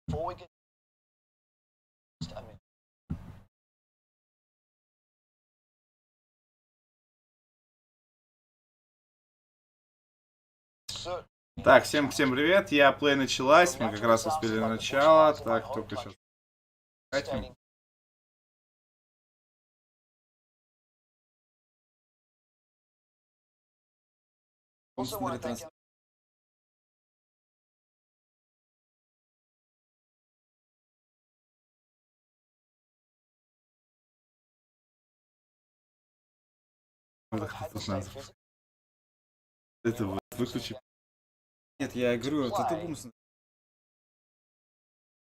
Before we get Так, всем привет, я плей началась, мы как раз успели на начало, так, только сейчас. Это вот выключи. Нет, я говорю, это бум.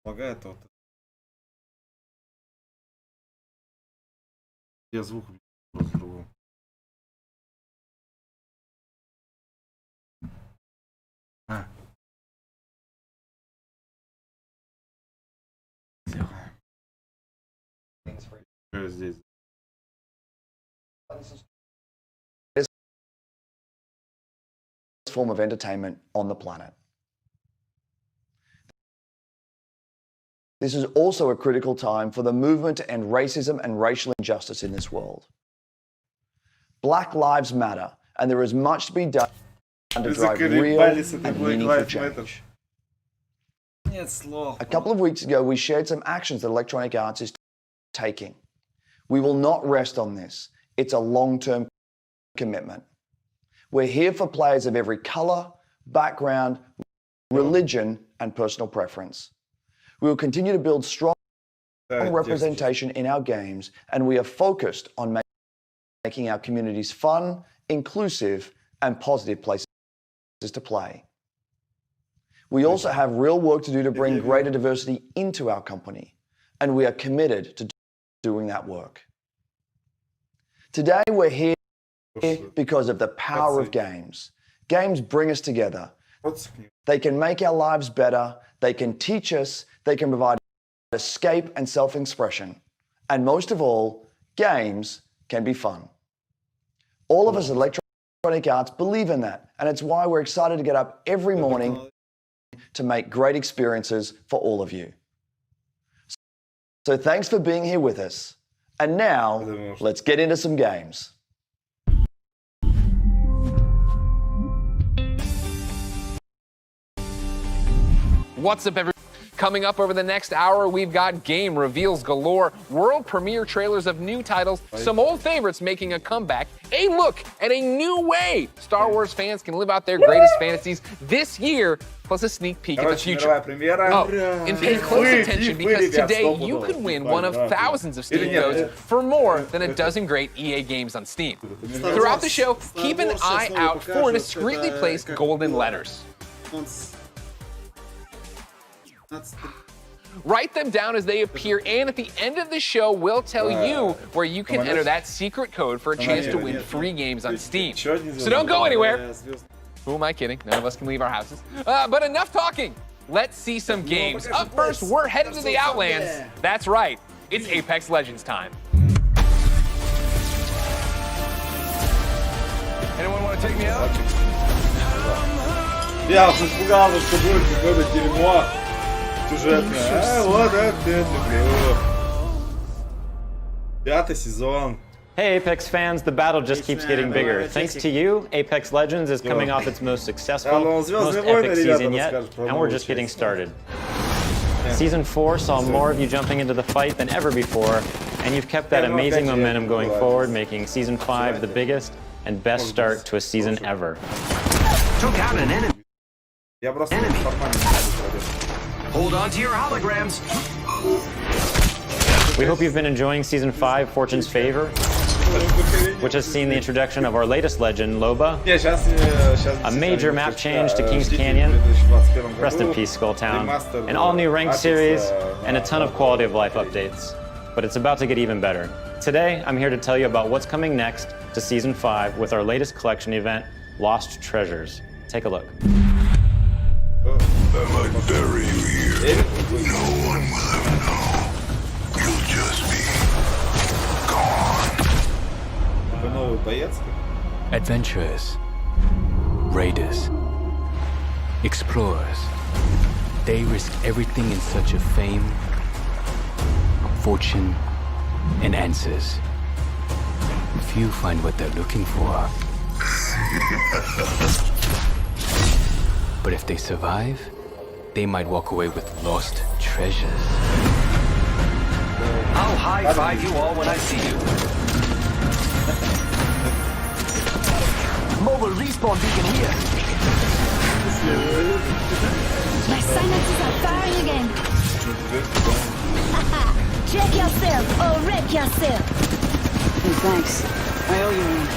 Полагает вот. Я звук просто другого. Здесь. Form of entertainment on the planet. This is also a critical time for the movement to end racism and racial injustice in this world. Black lives matter, and there is much to be done to drive real and meaningful change. A couple of weeks ago, we shared some actions that Electronic Arts is taking. We will not rest on this. It's a long-term commitment. We're here for players of every color, background, religion, and personal preference. We will continue to build strong representation in our games, and we are focused on making our communities fun, inclusive, and positive places to play. We also have real work to do to bring greater diversity into our company, and we are committed to doing that work. Today, we're here because of the power of games. Games bring us together. They can make our lives better, they can teach us, they can provide escape and self-expression. And most of all, games can be fun. All of us at Electronic Arts believe in that, and it's why we're excited to get up every morning to make great experiences for all of you. So thanks for being here with us. And now, let's get into some games. What's up, everyone? Coming up over the next hour, we've got game reveals galore, world premiere trailers of new titles, some old favorites making a comeback, a look at a new way Star Wars fans can live out their greatest fantasies this year, plus a sneak peek at the future. Oh, and pay close attention because today you could win one of thousands of Steam codes for more than a dozen great EA games on Steam. Throughout the show, keep an eye out for discreetly placed golden letters. Write them down as they appear, and at the end of the show, we'll tell you where you can enter that secret code for a chance to win free games on Steam. So don't go anywhere. Who am I kidding? None of us can leave our houses. But enough talking. Let's see some games. Up first, we're headed to the Outlands. That's right. It's Apex Legends time. Anyone want to take me out? Я уже испугался, что будет какое-то дерьмо. Сюжетное. Вот это люблю. 5-й сезон. Hey Apex fans, the battle just keeps getting bigger. Thanks to you, Apex Legends is coming off its most successful, most epic season yet, and we're just getting started. Season 4 saw more of you jumping into the fight than ever before, and you've kept that amazing momentum going forward, making Season 5 the biggest and best start to a season ever. Took out an enemy. Enemy. Hold on to your holograms. We hope you've been enjoying Season 5, Fortune's Favor, which has seen the introduction of our latest legend, Loba, a major map change to King's Canyon, rest in peace Skulltown, an all-new ranked series, and a ton of quality of life updates. But it's about to get even better. Today, I'm here to tell you about what's coming next to Season 5 with our latest collection event, Lost Treasures. Take a look. I might bury you here. No one will ever know. You'll just be gone. Adventurers, raiders, explorers, They risk everything in search of fame, fortune, and answers. Few find what they're looking for. But if they survive, they might walk away with lost treasures. I'll high-five you all when I see you. Mobile respawn beacon here. My sinuses are firing again. Check yourself or wreck yourself. Hey, thanks. I owe you one.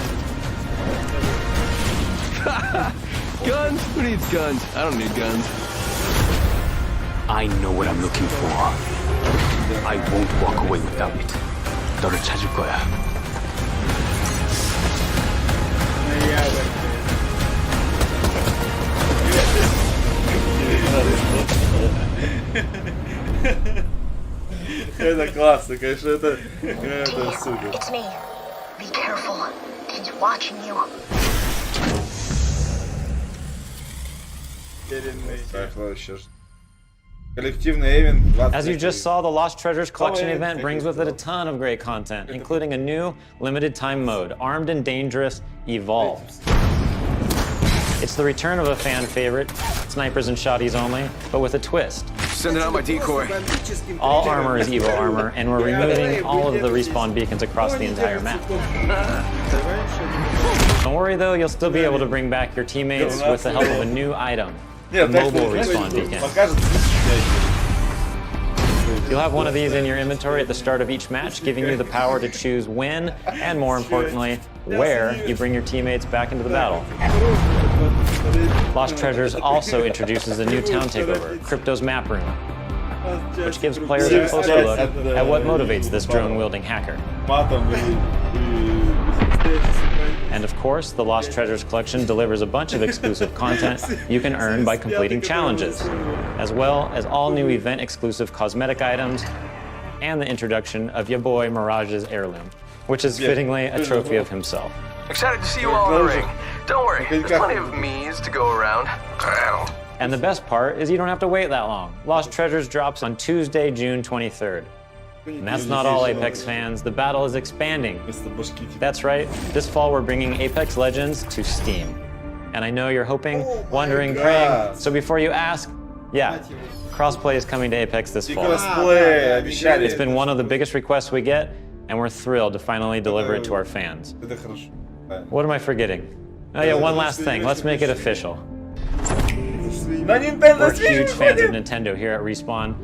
Guns? Who needs guns? I don't need guns. I know what I'm looking for. I won't walk away without it. 너를 찾을 거야. Это классно, конечно, это супер. It's me. Be careful. He's watching you. Коллективный эвент. As you just saw, the Lost Treasures Collection event brings with it a ton of great content, including a new limited time mode, Armed and Dangerous Evolve. It's the return of a fan favorite, snipers and shotties only, but with a twist. Sending out my decoy. All armor is Evo armor, and we're removing all of the respawn beacons across the entire map. Don't worry though, you'll still be able to bring back your teammates with the help of a new item, the mobile respawn beacon. You'll have one of these in your inventory at the start of each match, giving you the power to choose when, and more importantly, where you bring your teammates back into the battle. Lost Treasures also introduces a new town takeover, Crypto's Map Room, which gives players a closer look at what motivates this drone-wielding hacker. And of course, the Lost Treasures collection delivers a bunch of exclusive content you can earn by completing challenges, as well as all new event-exclusive cosmetic items and the introduction of your boy Mirage's heirloom, which is fittingly a trophy of himself. Excited to see you all in the ring. Don't worry, there's plenty of me's to go around. And the best part is you don't have to wait that long. Lost Treasures drops on Tuesday, June 23rd. And that's not all, Apex fans. The battle is expanding. That's right. This fall, we're bringing Apex Legends to Steam. And I know you're hoping, wondering, praying. So before you ask, yeah, crossplay is coming to Apex this fall. It's been one of the biggest requests we get, and we're thrilled to finally deliver it to our fans. What am I forgetting? Oh yeah, one last thing. Let's make it official. We're huge fans of Nintendo here at Respawn,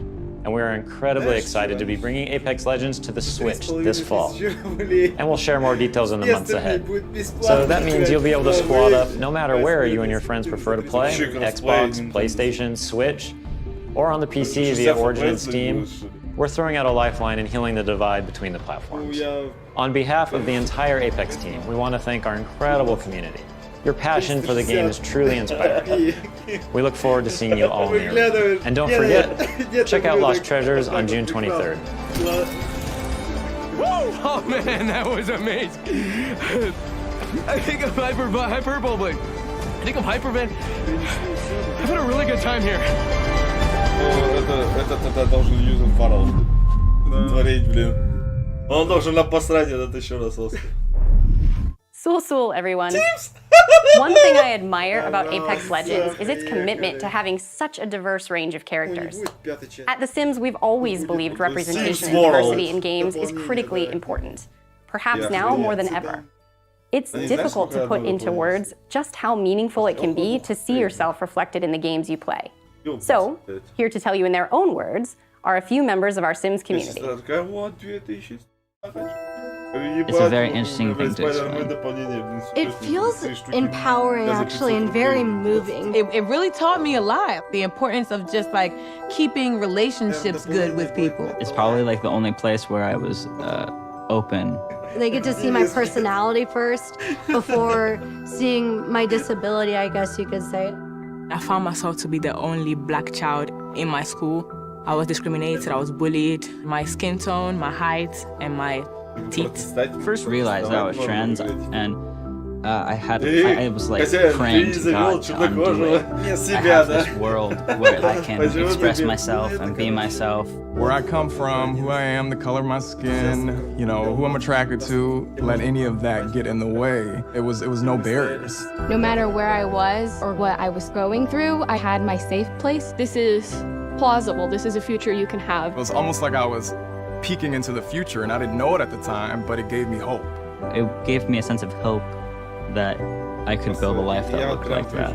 and we are incredibly excited to be bringing Apex Legends to the Switch this fall. And we'll share more details in the months ahead. So that means you'll be able to squad up no matter where you and your friends prefer to play, Xbox, PlayStation, Switch, or on the PC via Origin and Steam. We're throwing out a lifeline and healing the divide between the platforms. On behalf of the entire Apex team, we want to thank our incredible community. Your passion for the game is truly inspiring. We look forward to seeing you all near. And don't forget, check out Lost Treasures on June 23rd. Oh man, that was amazing. I think I'm hyperbolic. I think I'm hyperman. I've had a really good time here. Это должен юзер Фаррелл творить, блин. Он должен посрать этот еще раз Оскар. Sul, everyone. One thing I admire about Apex Legends is its commitment to having such a diverse range of characters. At The Sims, we've always believed representation and diversity in games is critically important, perhaps now more than ever. It's difficult to put into words just how meaningful it can be to see yourself reflected in the games you play. So, here to tell you in their own words are a few members of our Sims community. It's a very interesting thing to explain. It feels empowering, actually, and very moving. It really taught me a lot. The importance of just like keeping relationships good with people. It's probably like the only place where I was open. They get to see my personality first before seeing my disability, I guess you could say. I found myself to be the only black child in my school. I was discriminated, I was bullied. My skin tone, my height, and my teeth. First realized that I was trans, and I was like praying to God to undo it. I have this world where I can express myself and be myself. Where I come from, who I am, the color of my skin, you know, who I'm attracted to, let any of that get in the way. It was no barriers. No matter where I was or what I was going through, I had my safe place. This is plausible. This is a future you can have. It was almost like I was peeking into the future, and I didn't know it at the time, but it gave me hope. It gave me a sense of hope that I could build a life that looked like that.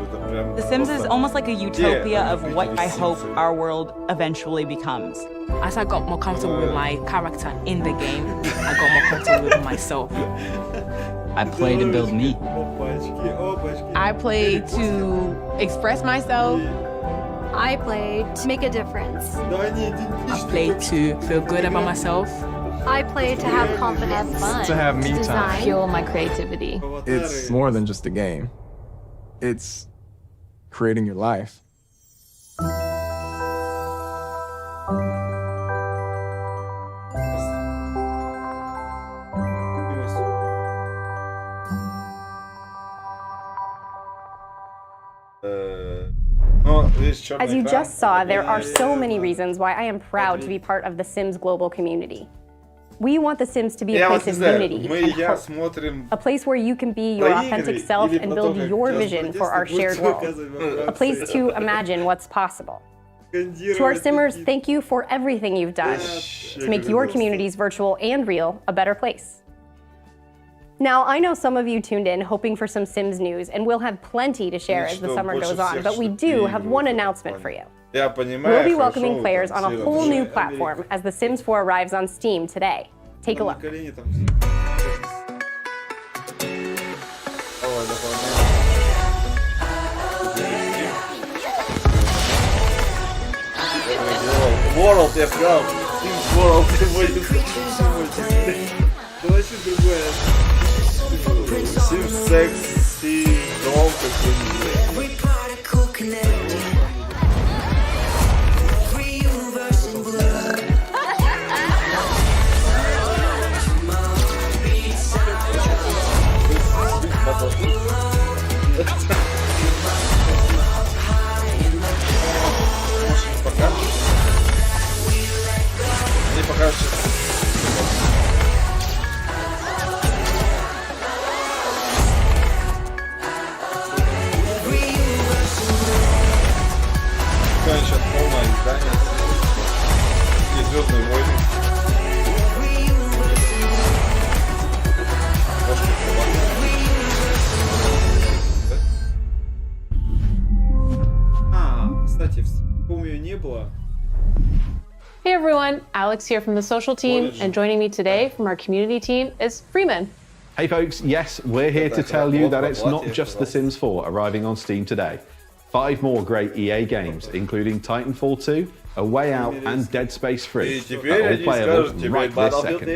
The Sims is almost like a utopia of what I hope our world eventually becomes. As I got more comfortable with my character in the game, I got more comfortable with myself. I play to build me. I play to express myself. I play to make a difference. I play to feel good about myself. I play to have confidence. To have me time. Fuel my creativity. It's more than just a game. It's creating your life. As you just saw, there are so many reasons why I am proud to be part of the Sims global community. We want the Sims to be a place of unity and hope, a place where you can be your authentic self and build your vision for our shared world, a place to imagine what's possible. To our Simmers, thank you for everything you've done to make your communities, virtual and real, a better place. Now, I know some of you tuned in hoping for some Sims news, and we'll have plenty to share as the summer goes on, but we do have one announcement for you. We'll be welcoming players on a whole new platform as The Sims 4 arrives on Steam today. Take a look. World, я сказал. Sims World, вообще другое. Sims Sex, Sims Dom, какой-нибудь. Мне покажется. Сейчас полное издание. И Звездные войны. Кстати, помню, не было. Hey everyone, Alex here from the social team, and joining me today from our community team is Freeman. Hey folks, yes, we're here to tell you that it's not just The Sims 4 arriving on Steam today. 5 more great EA games, including Titanfall 2, A Way Out, and Dead Space 3, are all playable right this second.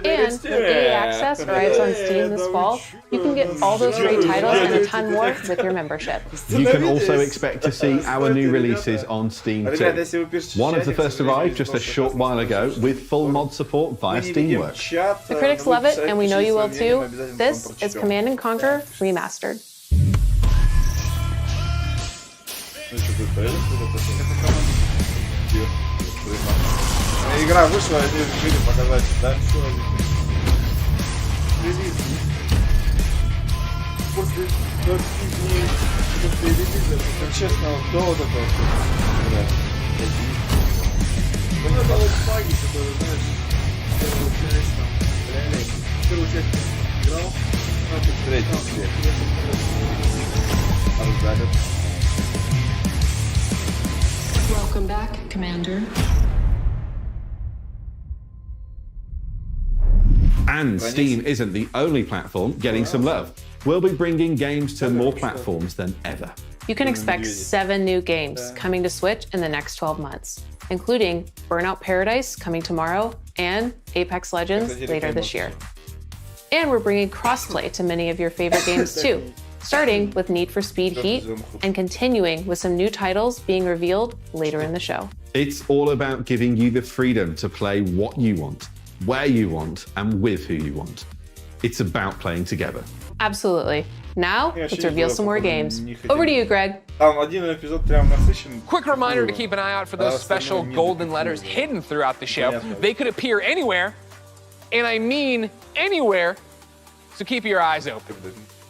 And when EA Access arrives on Steam this fall, you can get all those great titles and a ton more with your membership. You can also expect to see our new releases on Steam too. One of the first arrived just a short while ago with full mod support via Steamworks. The critics love it, and we know you will too. This is Command & Conquer Remastered. Игра вышла, они решили показать, да? После 20 дней после релиза, честно, до вот этого игра. Ну, это вот баги, которые, знаешь, первую часть там, реально, первую часть играл, а ты третью себе. Welcome back, Commander. And Steam isn't the only platform getting some love. We'll be bringing games to more platforms than ever. You can expect 7 new games coming to Switch in the next 12 months, including Burnout Paradise coming tomorrow and Apex Legends later this year. And we're bringing crossplay to many of your favorite games too, starting with Need for Speed Heat and continuing with some new titles being revealed later in the show. It's all about giving you the freedom to play what you want, where you want, and with who you want. It's about playing together. Absolutely. Now, let's reveal some more games. Over to you, Greg. Quick reminder to keep an eye out for those special golden letters hidden throughout the show. They could appear anywhere, and I mean anywhere, so keep your eyes open.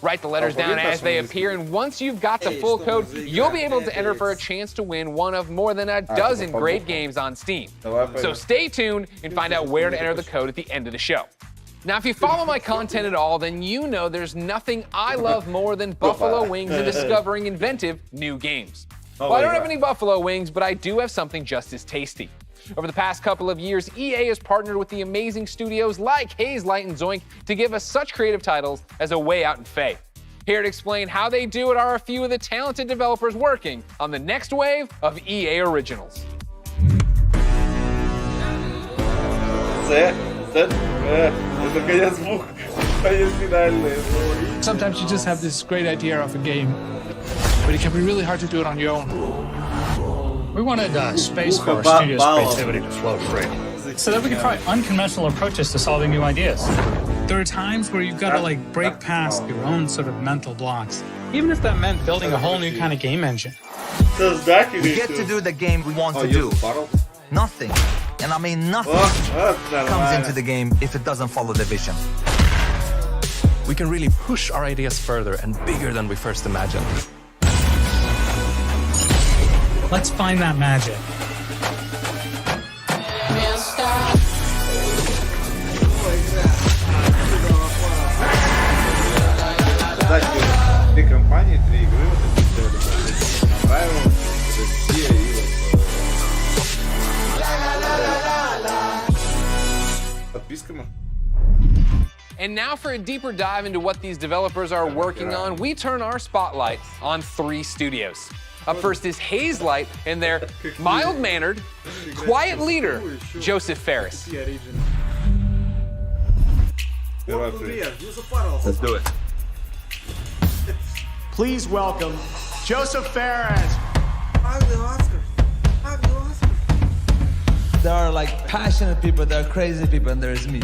Write the letters down as they appear, and once you've got the full code, you'll be able to enter for a chance to win one of more than a dozen great games on Steam. So stay tuned and find out where to enter the code at the end of the show. Now, if you follow my content at all, then you know there's nothing I love more than buffalo wings and discovering inventive new games. Well, I don't have any buffalo wings, but I do have something just as tasty. Over the past couple of years, EA has partnered with the amazing studios like Hazelight and Zoink to give us such creative titles as A Way Out and Faye. Here to explain how they do it are a few of the talented developers working on the next wave of EA originals. Sometimes you just have this great idea of a game, but it can be really hard to do it on your own. We wanted space for our studio's creativity to flow free, so that we could try unconventional approaches to solving new ideas. There are times where you've got to break past your own sort of mental blocks, even if that meant building a whole new kind of game engine. We get to do the game we want to do. Nothing, and I mean nothing, comes into the game if it doesn't follow the vision. We can really push our ideas further and bigger than we first imagined. Let's find that magic. Две компании, 3 игры, понравилось, все и подписка. And now for a deeper dive into what these developers are working on, we turn our spotlight on 3 studios. Up first is Hazelight and their mild-mannered, quiet leader, Joseph Ferris. Let's do it. Please welcome Joseph Ferris. There are passionate people, there are crazy people, and there is me.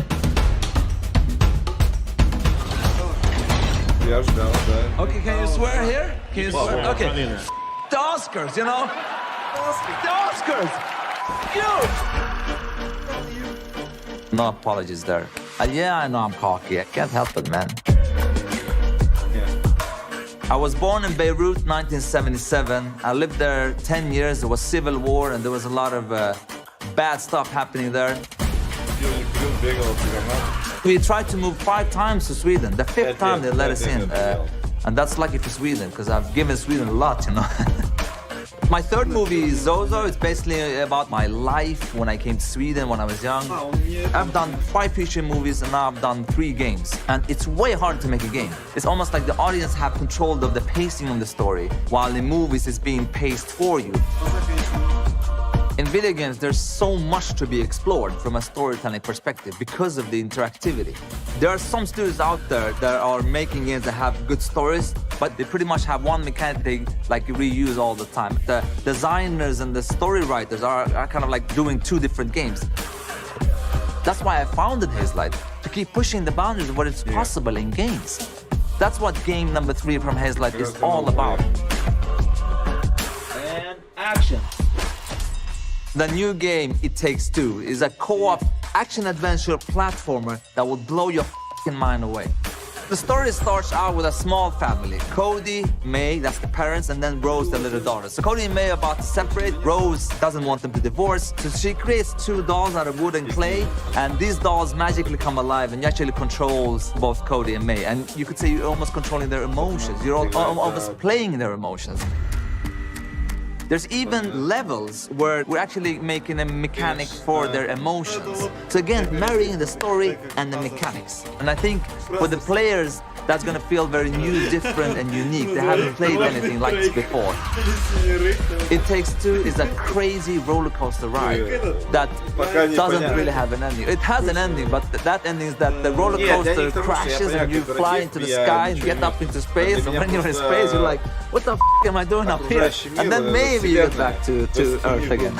Okay, can you swear here? Can you swear? Okay. The Oscars, you know? The Oscars! You! No apologies there. Yeah, I know I'm cocky. I can't help it, man. I was born in Beirut, 1977. I lived there 10 years. There was civil war, and there was a lot of bad stuff happening there. We tried to move 5 times to Sweden. The 5th time they let us in. And that's lucky for Sweden, because I've given Sweden a lot, you know. My third movie, Zozo, it's basically about my life when I came to Sweden when I was young. I've done 5 feature movies and now I've done 3 games. And it's way harder to make a game. It's almost like the audience have control of the pacing of the story, while in movies it's being paced for you. In video games, there's so much to be explored from a storytelling perspective because of the interactivity. There are some studios out there that are making games that have good stories, but they pretty much have one mechanic they reuse all the time. The designers and the story writers are kind of doing 2 different games. That's why I founded Hazelight, to keep pushing the boundaries of what is possible in games. That's what game number 3 from Hazelight is all about. And action. The new game, It Takes Two, is a co-op action-adventure platformer that will blow your f***ing mind away. The story starts out with a small family. Cody, May, that's the parents, and then Rose, the little daughter. So Cody and May are about to separate. Rose doesn't want them to divorce, so she creates 2 dolls out of wood and clay, and these dolls magically come alive and actually controls both Cody and May. And you could say you're almost controlling their emotions. You're almost playing their emotions. There's even levels where we're actually making a mechanic for their emotions. So again, marrying the story and the mechanics. And I think for the players, that's gonna feel very new, different, and unique. They haven't played anything like this before. It Takes Two is a crazy roller coaster ride that doesn't really have an ending. It has an ending, but that ending is that the roller coaster crashes and you fly into the sky and get up into space. And when you're in space, you're like, what the f am I doing up here? And then maybe you get back to Earth again.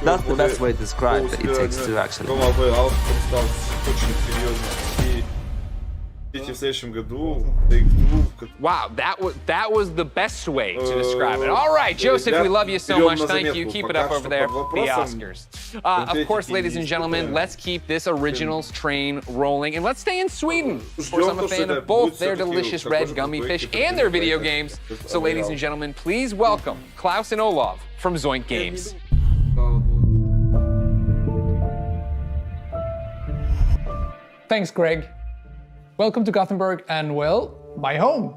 That's the best way to describe It Takes Two, actually. Wow, that was the best way to describe it. All right, Joseph, we love you so much. Thank you. Keep it up over there. The Oscars. Of course, ladies and gentlemen, let's keep this originals train rolling, and let's stay in Sweden. Of course, I'm a fan of both their delicious red gummy fish and their video games. So, ladies and gentlemen, please welcome Klaus and Olav from Zoink Games. Thanks, Greg. Welcome to Gothenburg and, well, my home.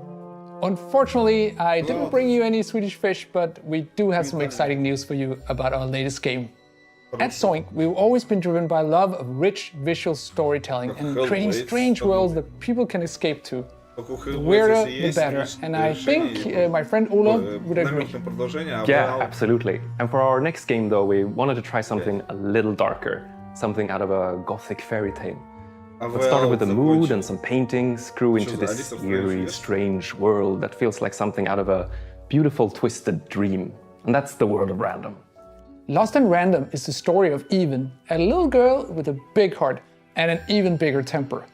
Unfortunately, I didn't bring you any Swedish fish, but we do have some exciting news for you about our latest game. At Zoink, we've always been driven by love of rich visual storytelling and creating strange worlds that people can escape to. The weirder, the better, and I think my friend Olav would agree. Yeah, absolutely. And for our next game, though, we wanted to try something a little darker, something out of a gothic fairy tale. It started with a mood and some paintings, grew into this eerie, strange world that feels like something out of a beautiful, twisted dream. And that's the world of random. Lost and Random is the story of Even, a little girl with a big heart and an even bigger temper.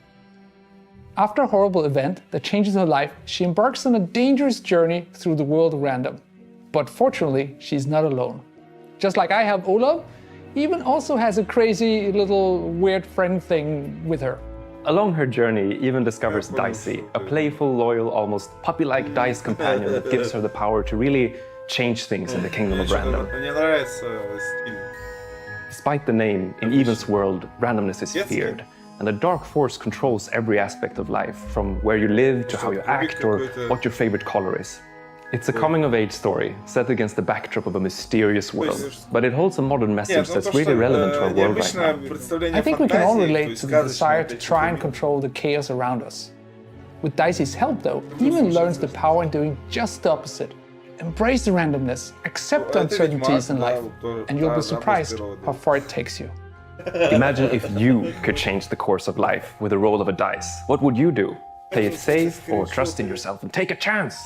After a horrible event that changes her life, she embarks on a dangerous journey through the world of random. But fortunately, she's not alone. Just like I have Olav, Even also has a crazy little weird friend thing with her. Along her journey, Even discovers Dicey, a playful, loyal, almost puppy-like dice companion that gives her the power to really change things in the kingdom of random. Despite the name, in Even's world, randomness is feared, and a dark force controls every aspect of life, from where you live to how you act or what your favorite color is. It's a coming-of-age story set against the backdrop of a mysterious world, but it holds a modern message that's really relevant to our world right now. I think we can all relate to the desire to try and control the chaos around us. With Dicey's help, though, Even learns the power in doing just the opposite. Embrace the randomness, accept the uncertainties in life, and you'll be surprised how far it takes you. Imagine if you could change the course of life with the roll of a dice. What would you do? Play it safe or trust in yourself and take a chance?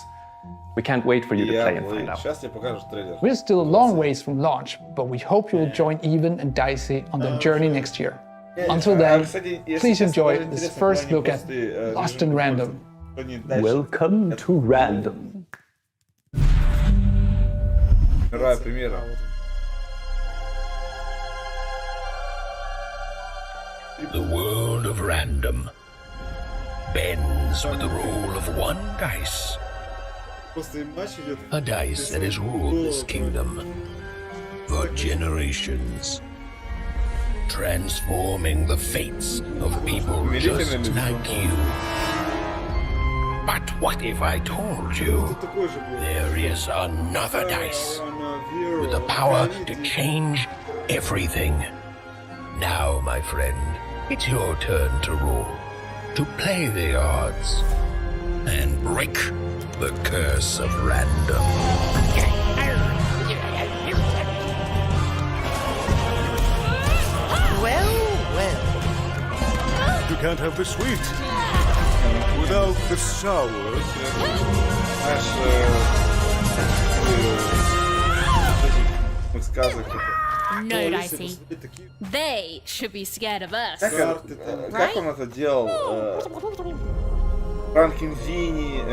We can't wait for you to play and find out. We're still a long ways from launch, but we hope you will join Even and Dicey on their journey next year. Until then, please enjoy this first look at Lost and Random. Welcome to Random. The world of random bends with the roll of one dice. A dice that has ruled this kingdom for generations, transforming the fates of people just like you. But what if I told you there is another dice with the power to change everything? Now, my friend, it's your turn to roll, to play the odds, and break the curse of random. Well. You can't have the sweet without the sour. No, Dicey. They should be scared of us. Как он это делал? Ранкин Винни,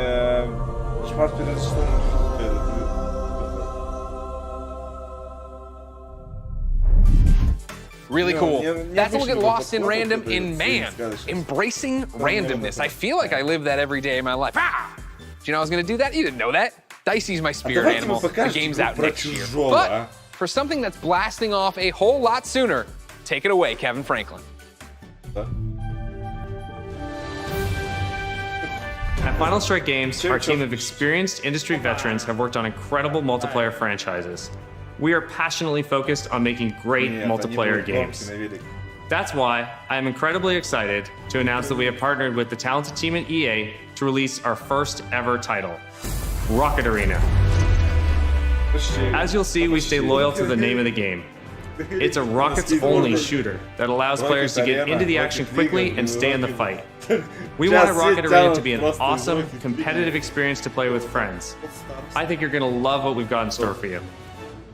шмат перед что? Really cool. That's a look at Lost in Random in Man. Embracing randomness. I feel like I live that every day in my life. Ah! Do you know I was gonna do that? You didn't know that. Dicey's my spirit animal. The game's out next year. But for something that's blasting off a whole lot sooner, take it away, Kevin Franklin. At Final Strike Games, our team of experienced industry veterans have worked on incredible multiplayer franchises. We are passionately focused on making great multiplayer games. That's why I am incredibly excited to announce that we have partnered with the talented team at EA to release our first ever title, Rocket Arena. As you'll see, we stay loyal to the name of the game. It's a rockets-only shooter that allows players to get into the action quickly and stay in the fight. We want Rocket Arena to be an awesome, competitive experience to play with friends. I think you're going to love what we've got in store for you.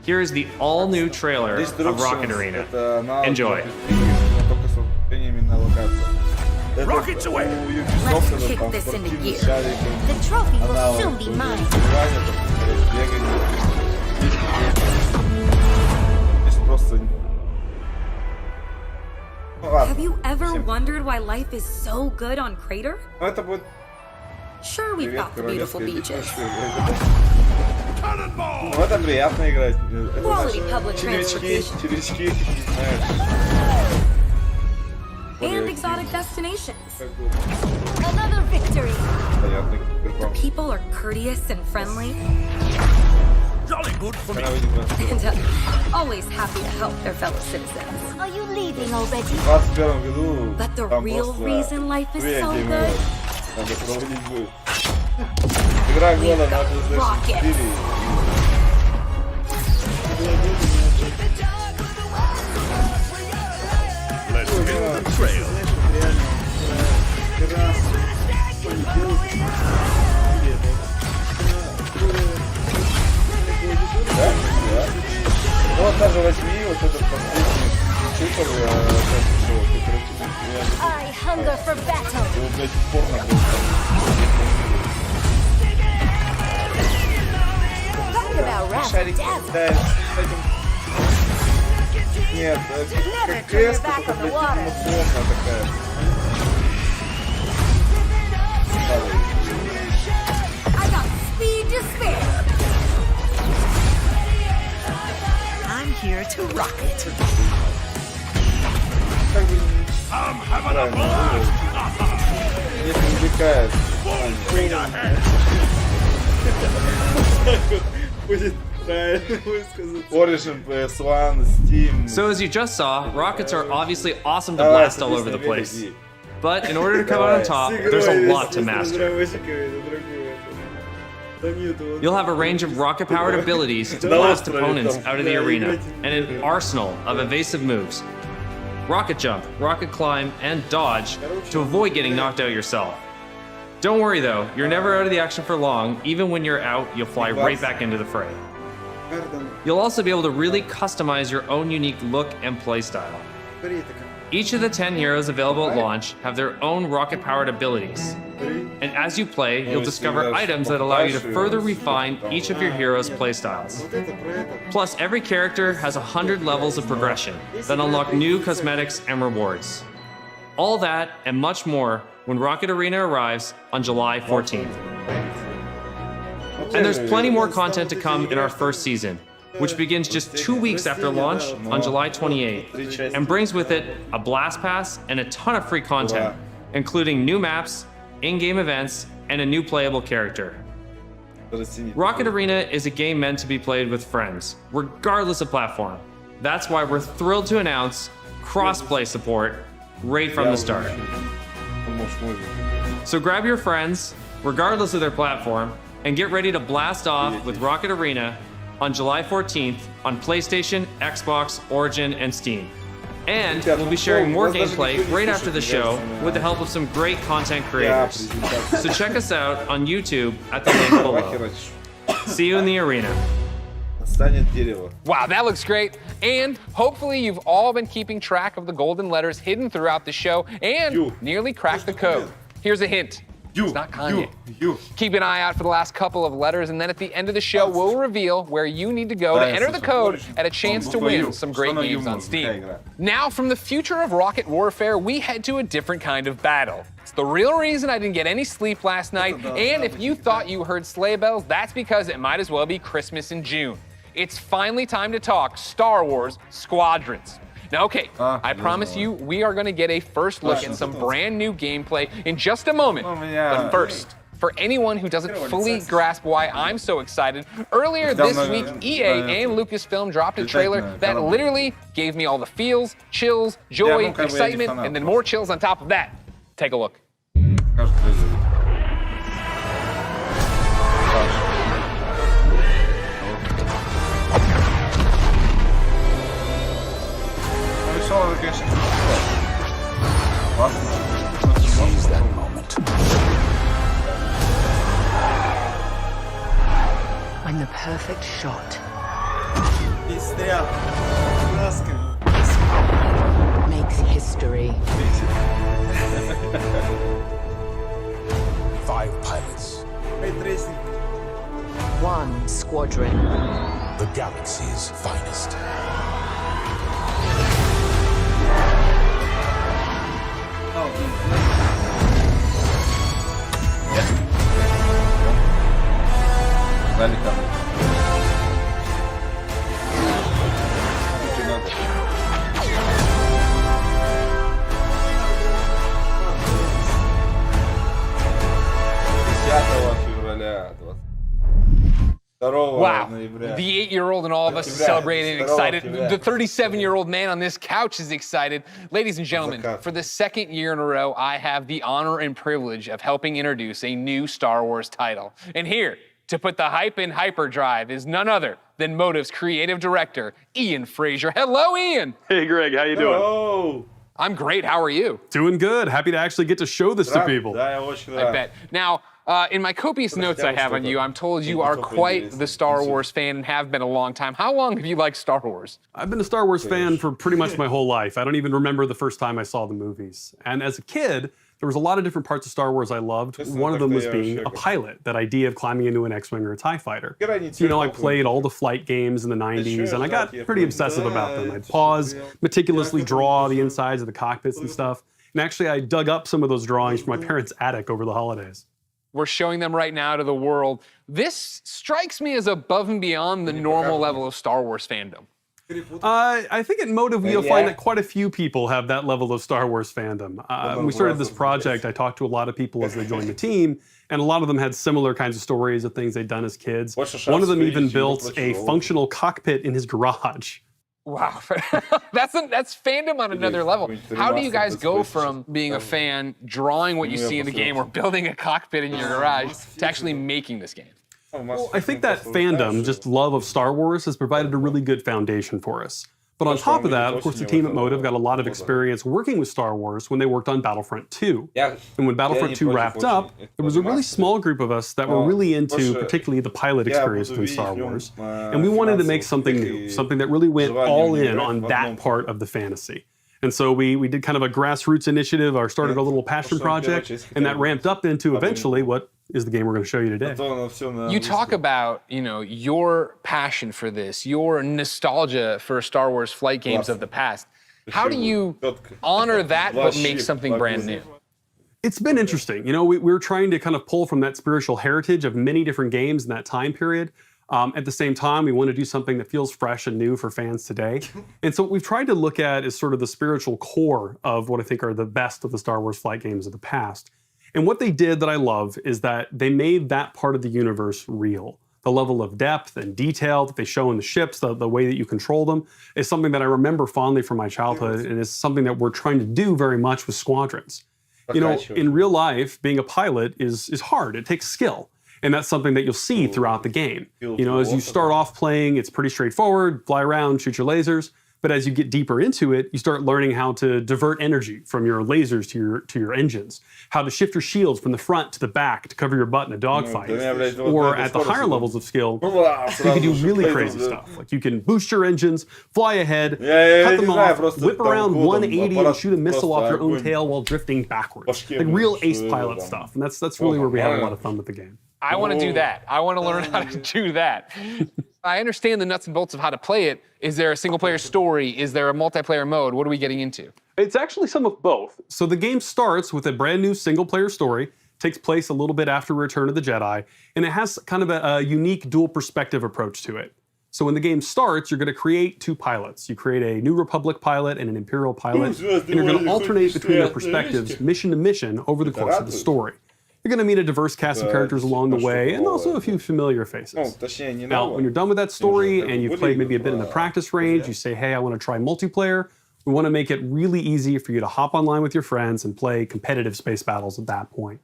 Here is the all-new trailer of Rocket Arena. Enjoy. Rockets away! Let's kick this into gear. The trophy will soon be mine. Have you ever wondered why life is so good on Crater? Sure, we've got the beautiful beaches. Ну это приятно играть. Quality public transportation. Червячки, And exotic destinations. Another victory. The people are courteous and friendly. Jolly good for me. And always happy to help their fellow citizens. Are you leaving already? But the real reason life is so good? Игра года на PlayStation 4. Let's hit the trail. Да? Вот даже возьми вот этот последний шутер, I hunger for battle. его, блядь, порно был там. Шарики, да, с этим... Нет, как крест, это, блядь, информационная такая. I got speed to spare. I'm here to rock it. I'm having a Не привлекает. Будет правильно высказаться. Origin, PS1, Steam. So as you just saw, rockets are obviously awesome to blast all over the place. But in order to come out on top, there's a lot to master. You'll have a range of rocket-powered abilities to blast opponents out of the arena, and an arsenal of evasive moves. Rocket jump, rocket climb, and dodge to avoid getting knocked out yourself. Don't worry though, you're never out of the action for long. Even when you're out, you'll fly right back into the fray. You'll also be able to really customize your own unique look and playstyle. Each of the 10 heroes available at launch have their own rocket-powered abilities. And as you play, you'll discover items that allow you to further refine each of your heroes' playstyles. Plus, every character has 100 levels of progression that unlock new cosmetics and rewards. All that and much more when Rocket Arena arrives on July 14th. And there's plenty more content to come in our first season, which begins just 2 weeks after launch on July 28th, and brings with it a blast pass and a ton of free content, including new maps, in-game events, and a new playable character. Rocket Arena is a game meant to be played with friends, regardless of platform. That's why we're thrilled to announce cross-play support right from the start. So grab your friends, regardless of their platform, and get ready to blast off with Rocket Arena on July 14th on PlayStation, Xbox, Origin, and Steam. And we'll be sharing more gameplay right after the show with the help of some great content creators. So check us out on YouTube at the link below. See you in the arena. Wow, that looks great. And hopefully you've all been keeping track of the golden letters hidden throughout the show and nearly cracked the code. Here's a hint. It's not Kanye. Keep an eye out for the last couple of letters, and then at the end of the show, we'll reveal where you need to go to enter the code and a chance to win some great games on Steam. Now, from the future of rocket warfare, we head to a different kind of battle. It's the real reason I didn't get any sleep last night, and if you thought you heard sleigh bells, that's because it might as well be Christmas in June. It's finally time to talk Star Wars Squadrons. Now, okay, I promise you, we are gonna get a first look at some brand new gameplay in just a moment. But first, for anyone who doesn't fully grasp why I'm so excited, earlier this week, EA and Lucasfilm dropped a trailer that literally gave me all the feels, chills, joy, excitement, and then more chills on top of that. Take a look. Seize that moment. When the perfect shot. Песня. Краска. makes history. 5 pilots. One squadron. The galaxy's finest. Wow, the 8-year-old and all of us is celebrating and excited. The 37-year-old man on this couch is excited. Ladies and gentlemen, for the second year in a row, I have the honor and privilege of helping introduce a new Star Wars title. And here, to put the hype in hyperdrive, is none other than Motive's creative director, Ian Fraser. Hello, Ian. Hey, Greg, how you doing? Hello. I'm great, how are you? Doing good, happy to actually get to show this to people. I bet. Now, in my copious notes I have on you, I'm told you are quite the Star Wars fan and have been a long time. How long have you liked Star Wars? I've been a Star Wars fan for pretty much my whole life. I don't even remember the first time I saw the movies. And as a kid, there was a lot of different parts of Star Wars I loved. One of them was being a pilot, that idea of climbing into an X-Wing or a TIE fighter. You know, I played all the flight games in the 90s, and I got pretty obsessive about them. I'd pause, meticulously draw the insides of the cockpits and stuff. And actually, I dug up some of those drawings from my parents' attic over the holidays. We're showing them right now to the world. This strikes me as above and beyond the normal level of Star Wars fandom. I think at Motive you'll find that quite a few people have that level of Star Wars fandom. When we started this project, I talked to a lot of people as they joined the team, and a lot of them had similar kinds of stories of things they'd done as kids. One of them even built a functional cockpit in his garage. Wow, that's fandom on another level. How do you guys go from being a fan, drawing what you see in the game, or building a cockpit in your garage, to actually making this game? Well, I think that fandom, just love of Star Wars, has provided a really good foundation for us. But on top of that, of course, the team at Motive got a lot of experience working with Star Wars when they worked on Battlefront 2. And when Battlefront 2 wrapped up, there was a really small group of us that were really into particularly the pilot experience within Star Wars. And we wanted to make something new, something that really went all in on that part of the fantasy. And so we did kind of a grassroots initiative, or started a little passion project, and that ramped up into eventually what is the game we're going to show you today. You talk about, you know, your passion for this, your nostalgia for Star Wars flight games of the past. How do you honor that but make something brand new? It's been interesting. You know, we're trying to kind of pull from that spiritual heritage of many different games in that time period. At the same time, we want to do something that feels fresh and new for fans today. And so what we've tried to look at is sort of the spiritual core of what I think are the best of the Star Wars flight games of the past. And what they did that I love is that they made that part of the universe real. The level of depth and detail that they show in the ships, the way that you control them, is something that I remember fondly from my childhood, and is something that we're trying to do very much with Squadrons. You know, in real life, being a pilot is hard. It takes skill. And that's something that you'll see throughout the game. You know, as you start off playing, it's pretty straightforward, fly around, shoot your lasers. But as you get deeper into it, you start learning how to divert energy from your lasers to your engines, how to shift your shields from the front to the back to cover your butt in a dogfight. Or at the higher levels of skill, you can do really crazy stuff. Like you can boost your engines, fly ahead, cut them off, whip around 180 and shoot a missile off your own tail while drifting backwards. Like real ace pilot stuff. And that's really where we have a lot of fun with the game. I want to do that. I want to learn how to do that. I understand the nuts and bolts of how to play it. Is there a single player story? Is there a multiplayer mode? What are we getting into? It's actually some of both. So the game starts with a brand new single player story, takes place a little bit after Return of the Jedi, and it has kind of a unique dual perspective approach to it. So when the game starts, you're going to create two pilots. You create a New Republic pilot and an Imperial pilot, and you're going to alternate between their perspectives mission to mission over the course of the story. You're going to meet a diverse cast of characters along the way, and also a few familiar faces. Now, when you're done with that story and you've played maybe a bit in the practice range, you say, hey, I want to try multiplayer. We want to make it really easy for you to hop online with your friends and play competitive space battles at that point.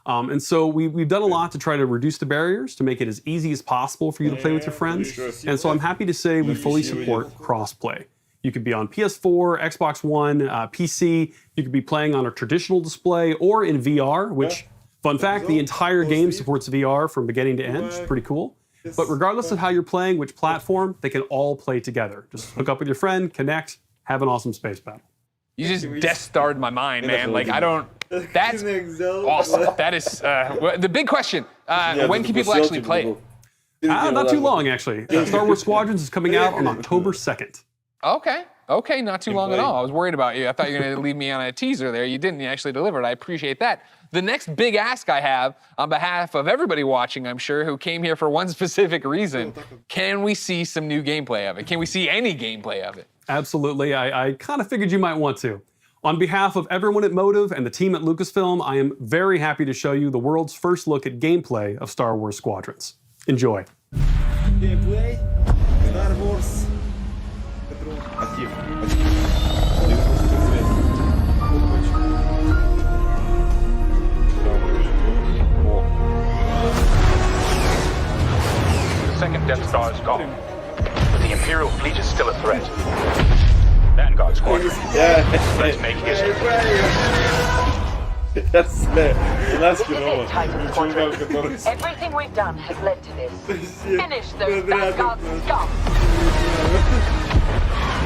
And so we've done a lot to try to reduce the barriers, to make it as easy as possible for you to play with your friends. And so I'm happy to say we fully support crossplay. You could be on PS4, Xbox One, PC. You could be playing on a traditional display or in VR, which... Fun fact, the entire game supports VR from beginning to end, which is pretty cool. But regardless of how you're playing, which platform, they can all play together. Just hook up with your friend, connect, have an awesome space battle. You just Death Starred my mind, man. Like, I don't... That's awesome. That is... the big question, when can people actually play it? Not too long, actually. Star Wars Squadrons is coming out on October 2nd. Okay. Okay, not too long at all. I was worried about you. I thought you were going to leave me on a teaser there. You didn't. You actually delivered. I appreciate that. The next big ask I have on behalf of everybody watching, I'm sure, who came here for one specific reason, can we see some new gameplay of it? Can we see any gameplay of it? Absolutely. I kind of figured you might want to. On behalf of everyone at Motive and the team at Lucasfilm, I am very happy to show you the world's first look at gameplay of Star Wars Squadrons. Enjoy. Gameplay, Star Wars. Актив. The second Death Star is gone, but the Imperial fleet is still a threat. Vanguard Squadron. Let's make history. Everything we've done has led to this. Finish those Vanguard scum.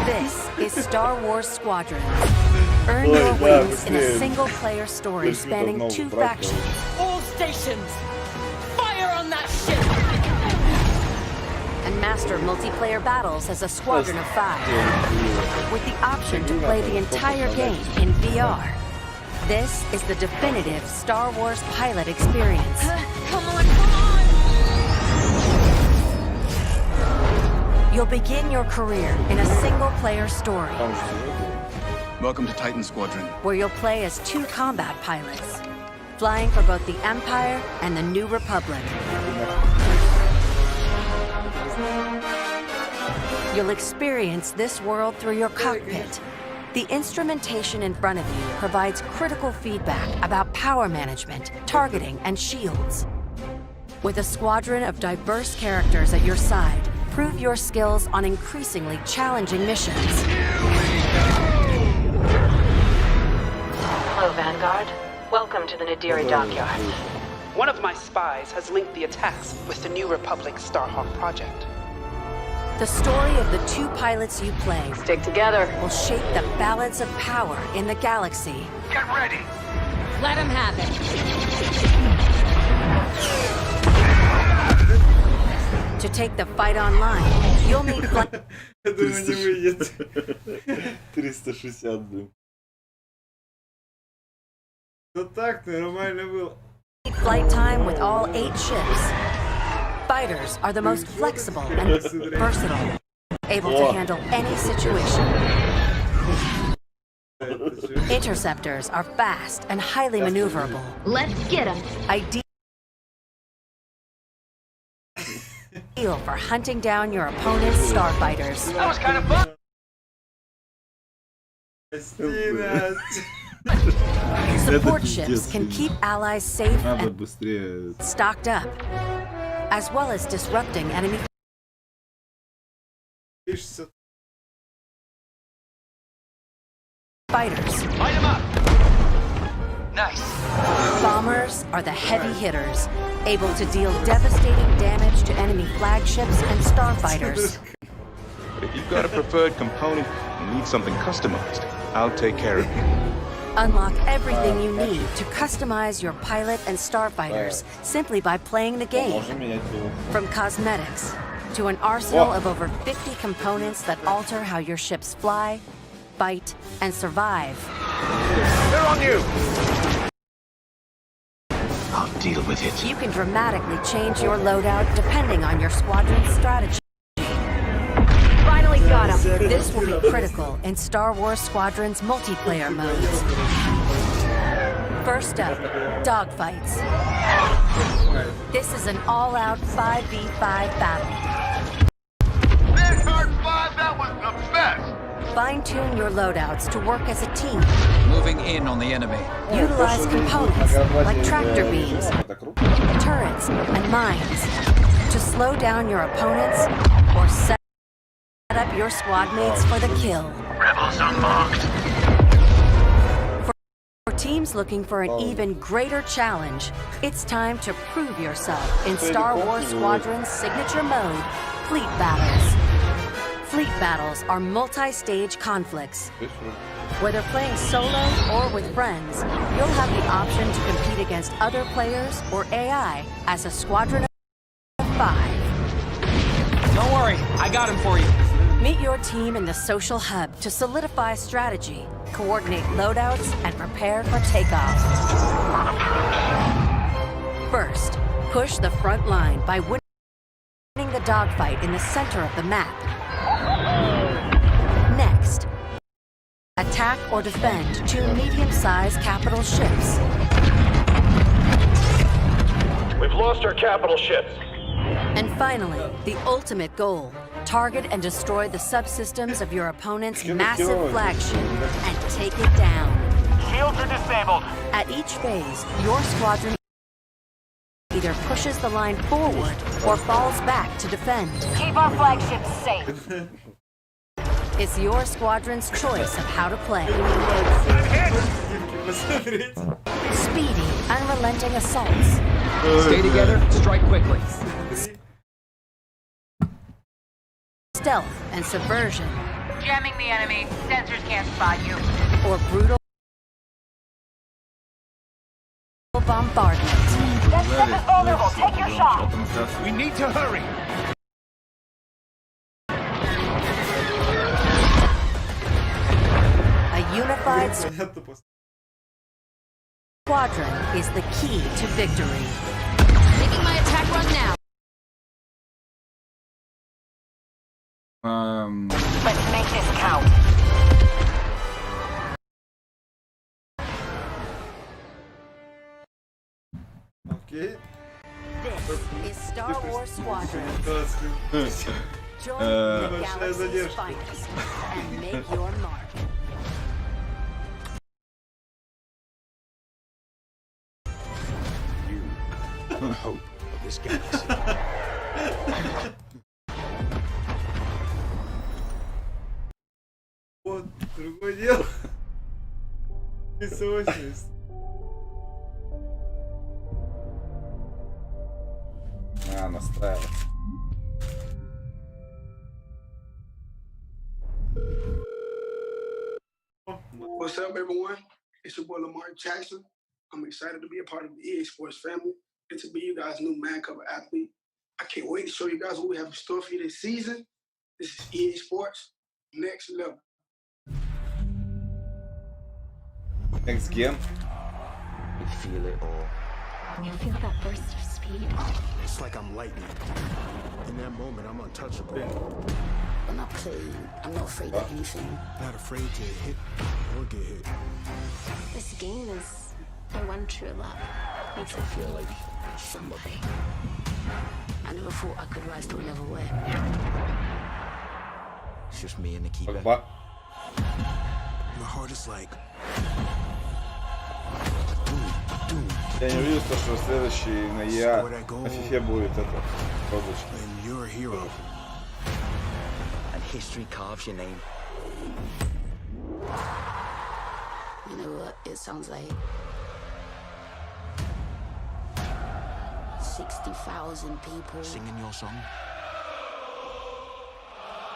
This is Star Wars Squadrons. Earn your wings in a single-player story spanning 2 factions. All stations, fire on that ship! And master multiplayer battles as a squadron of 5. With the option to play the entire game in VR. This is the definitive Star Wars pilot experience. Come on, come on! You'll begin your career in a single-player story. Welcome to Titan Squadron. Where you'll play as 2 combat pilots, flying for both the Empire and the New Republic. You'll experience this world through your cockpit. The instrumentation in front of you provides critical feedback about power management, targeting, and shields. With a squadron of diverse characters at your side, prove your skills on increasingly challenging missions. Hello, Vanguard. Welcome to the Nadiri dockyard. One of my spies has linked the attacks with the New Republic Starhawk project. The story of the 2 pilots you play Stick together. will shape the balance of power in the galaxy. Get ready. Let him have it. To take the fight online, you'll need Я думаю, не выйдет. 360, блин. Ну так, нормально было. flight time with all 8 ships. Fighters are the most flexible and versatile, able to handle any situation. Interceptors are fast and highly maneuverable. Let's get them. Ideal for hunting down your opponent's starfighters. That was kind of fun. Support ships can keep allies safe and stocked up, as well as disrupting enemy fighters. Light him up. Nice. Bombers are the heavy hitters, able to deal devastating damage to enemy flagships and starfighters. But if you've got a preferred component and need something customized, I'll take care of you. Unlock everything you need to customize your pilot and starfighters simply by playing the game. From cosmetics to an arsenal of over 50 components that alter how your ships fly, fight, and survive. They're on you! I'll deal with it. You can dramatically change your loadout depending on your squadron's strategy. Finally got him! This will be critical in Star Wars Squadron's multiplayer modes. First up, dogfights. This is an all-out 5v5 battle. Vanguard 5, that was the best! Fine-tune your loadouts to work as a team. Moving in on the enemy. Utilize components like tractor beams, turrets, and mines to slow down your opponents or set up your squad mates for the kill. Rebels unmarked. For teams looking for an even greater challenge, it's time to prove yourself in Star Wars Squadron's signature mode, Fleet Battles. Fleet battles are multi-stage conflicts. Whether playing solo or with friends, you'll have the option to compete against other players or AI as a squadron of 5. Don't worry, I got him for you. Meet your team in the social hub to solidify strategy, coordinate loadouts, and prepare for takeoff. First, push the front line by winning the dogfight in the center of the map. Next, attack or defend 2 medium-sized capital ships. We've lost our capital ships. And finally, the ultimate goal. Target and destroy the subsystems of your opponent's massive flagship and take it down. Shields are disabled. At each phase, your squadron either pushes the line forward or falls back to defend. Keep our flagships safe. It's your squadron's choice of how to play. Speedy, unrelenting assaults. Stay together, strike quickly. Stealth and subversion. Jamming the enemy. Sensors can't spot you. Or brutal bombardment. That ship is vulnerable. Take your shot. We need to hurry. A unified squadron is the key to victory. Making my attack run now. Let's make this count. Okay. This is Star Wars Squadron. Join the galaxy's finest and make your mark. The hope of this galaxy. Вот, другое дело. Песочность. Настраиваться. What's up, everyone? It's your boy Lamar Jackson. I'm excited to be a part of the EA Sports family and to be you guys' new man cover athlete. I can't wait to show you guys what we have in store for you this season. This is EA Sports Next Level. Next game. You feel it all. You feel that burst of speed? It's like I'm lightning. In that moment, I'm untouchable. When I play, I'm not afraid of anything. Not afraid to hit or get hit. This game is the one true love. Makes me feel like somebody. I never thought I could rise to another way. It's just me and the keeper. My heart is like... Я не увидел, что следующий на ЕА на FIFA будет это облачно. And you're a hero. And history carves your name. You know what it sounds like? 60,000 people singing your song.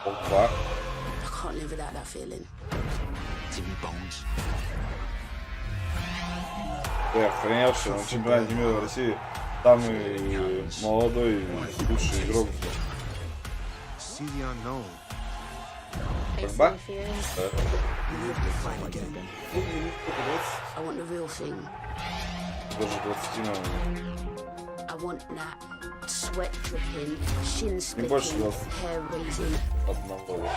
Опа. I can't live without that feeling. Timmy Bones. Я охреневший на чемпионате мира в России. Самый молодой и лучший игрок. See the unknown. Борьба? I want the real thing. Даже 20 наверное. I want that sweat dripping, shin Не больше splitting, 20. hair raising. Одного.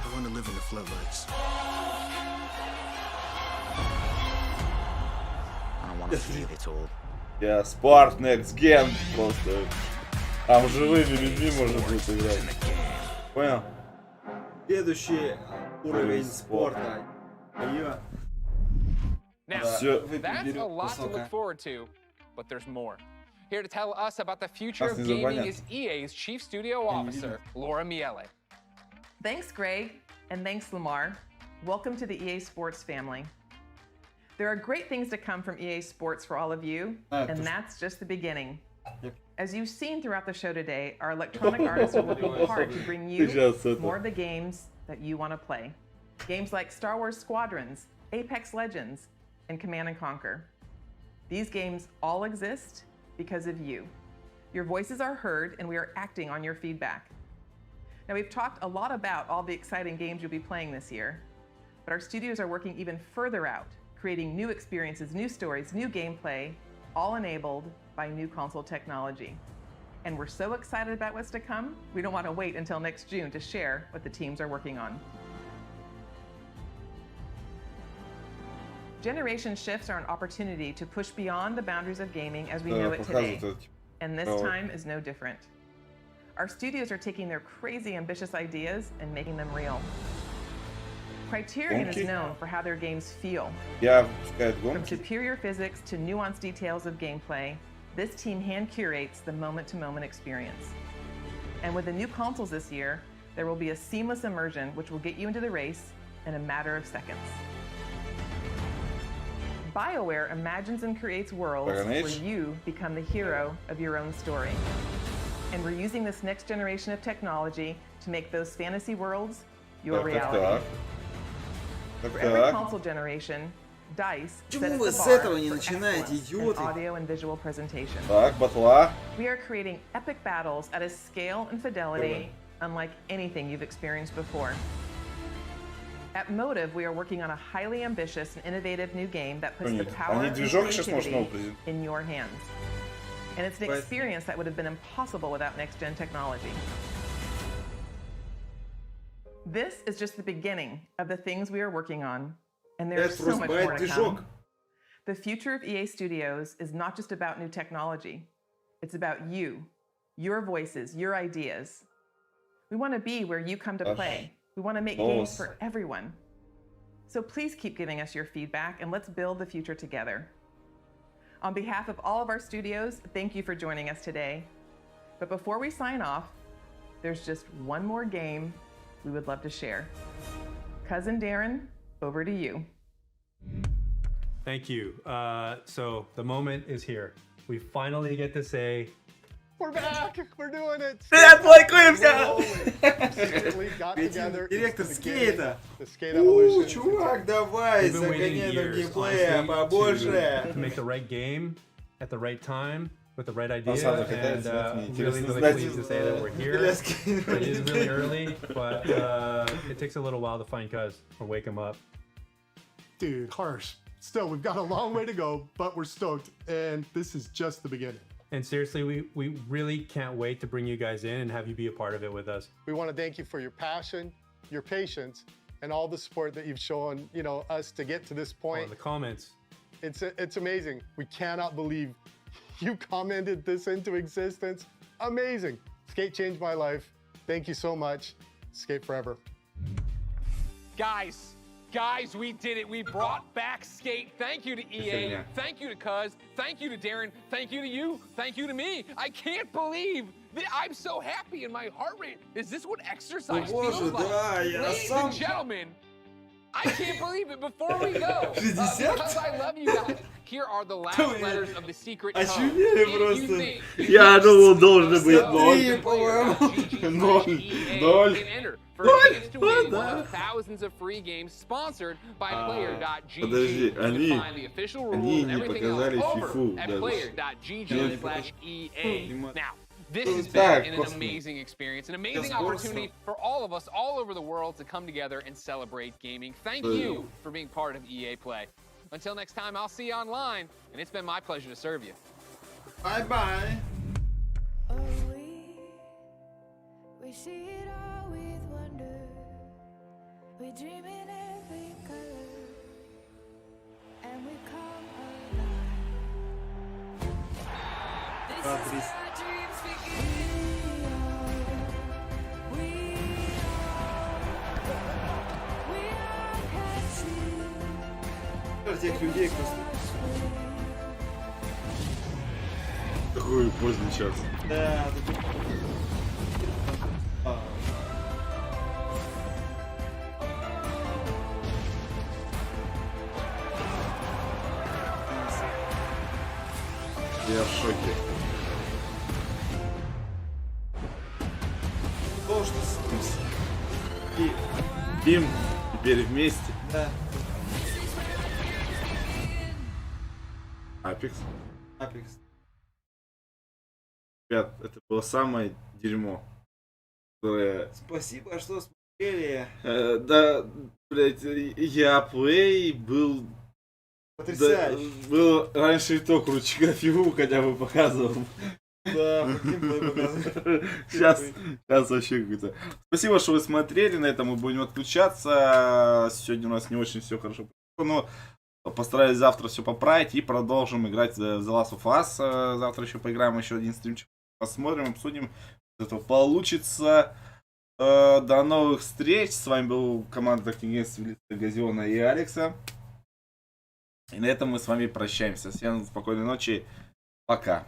I want to live in the floodlights. I want to feel it all. Я Спарт Next Game просто. Там живыми людьми можно будет играть. Понял? Следующий уровень спорта. Now, that's a lot to look forward to, but there's more. Here to tell us about the future of gaming is EA's Chief Studio Officer, Laura Miele. Thanks, Greg, and thanks, Lamar. Welcome to the EA Sports family. There are great things to come from EA Sports for all of you, and that's just the beginning. As you've seen throughout the show today, our electronic artists are working hard to bring you more of the games that you want to play. Games like Star Wars Squadrons, Apex Legends, and Command & Conquer. These games all exist because of you. Your voices are heard and we are acting on your feedback. Now, we've talked a lot about all the exciting games you'll be playing this year, but our studios are working even further out, creating new experiences, new stories, new gameplay, all enabled by new console technology. And we're so excited about what's to come, we don't want to wait until next June to share what the teams are working on. Generation shifts are an opportunity to push beyond the boundaries of gaming as we know it today. And this time is no different. Our studios are taking their crazy ambitious ideas and making them real. Criterion is known for how their games feel. From superior physics to nuanced details of gameplay, this team hand curates the moment-to-moment experience. And with the new consoles this year, there will be a seamless immersion which will get you into the race in a matter of seconds. BioWare imagines and creates worlds where you become the hero of your own story. And we're using this next generation of technology to make those fantasy worlds your reality. For every console generation, DICE sets the bar for excellence in audio and visual presentation. We are creating epic battles at a scale and fidelity unlike anything you've experienced before. At Motive, we are working on a highly ambitious and innovative new game that puts the power and creativity in your hands. And it's an experience that would have been impossible without next-gen technology. This is just the beginning of the things we are working on, and there's so much more to come. The future of EA Studios is not just about new technology. It's about you, your voices, your ideas. We want to be where you come to play. We want to make games for everyone. So please keep giving us your feedback and let's build the future together. On behalf of all of our studios, thank you for joining us today. But before we sign off, there's just one more game we would love to share. Cousin Darren, over to you. Thank you. So the moment is here. We finally get to say, we're back! We're doing it! Got together. Директор скейта. The skate evolution. Чувак, давай, загоняй на геймплея побольше. To make the right game at the right time with the right idea. And really pleased to say that we're here. It is really early, but it takes a little while to find Cuz or wake him up. Dude, harsh. Still, we've got a long way to go, but we're stoked, and this is just the beginning. And seriously, we really can't wait to bring you guys in and have you be a part of it with us. We want to thank you for your passion, your patience, and all the support that you've shown, us to get to this point. Oh, the comments. It's amazing. We cannot believe you commented this into existence. Amazing. Skate changed my life. Thank you so much. Skate forever. Guys, we did it. We brought back Skate. Thank you to EA. Thank you to Cuz. Thank you to Darren. Thank you to you. Thank you to me. I can't believe that I'm so happy and my heart rate. Is this what exercise feels like? Ladies and gentlemen, I can't believe it. Before we go, because I love you guys, here are the last letters of the secret code. Я думал, должен быть 0, по-моему. 0. For a chance to win one of thousands of free games sponsored by player.gg. You can find the official rules and everything else over at player.gg/EA. Now, this has been an amazing experience, an amazing opportunity for all of us all over the world to come together and celebrate gaming. Thank you for being part of EA Play. Until next time, I'll see you online, and it's been my pleasure to serve you. Bye-bye. We see it all with wonder. We dream in every color, and we come alive. This is where our dreams begin. We are catching. Тех людей просто. Такой поздний час. Да. Я в шоке. что Всем, теперь вместе. Да. Апекс. Апекс. Ребят, это было самое дерьмо, которое... Спасибо, что смотрели. Да, блять, я плей был... Потрясающе. Да, был раньше и то круче, графику хотя бы показывал. Да, геймплей показывал. Сейчас вообще какой-то. Спасибо, что вы смотрели. На этом мы будем отключаться. Сегодня у нас не очень все хорошо, но постараюсь завтра все поправить и продолжим играть в The Last of Us. Завтра еще поиграем, еще один стримчик. Посмотрим, обсудим, что это получится. До новых встреч. С вами был команда таких, GAZION и Алекса. И на этом мы с вами прощаемся. Всем спокойной ночи. Пока.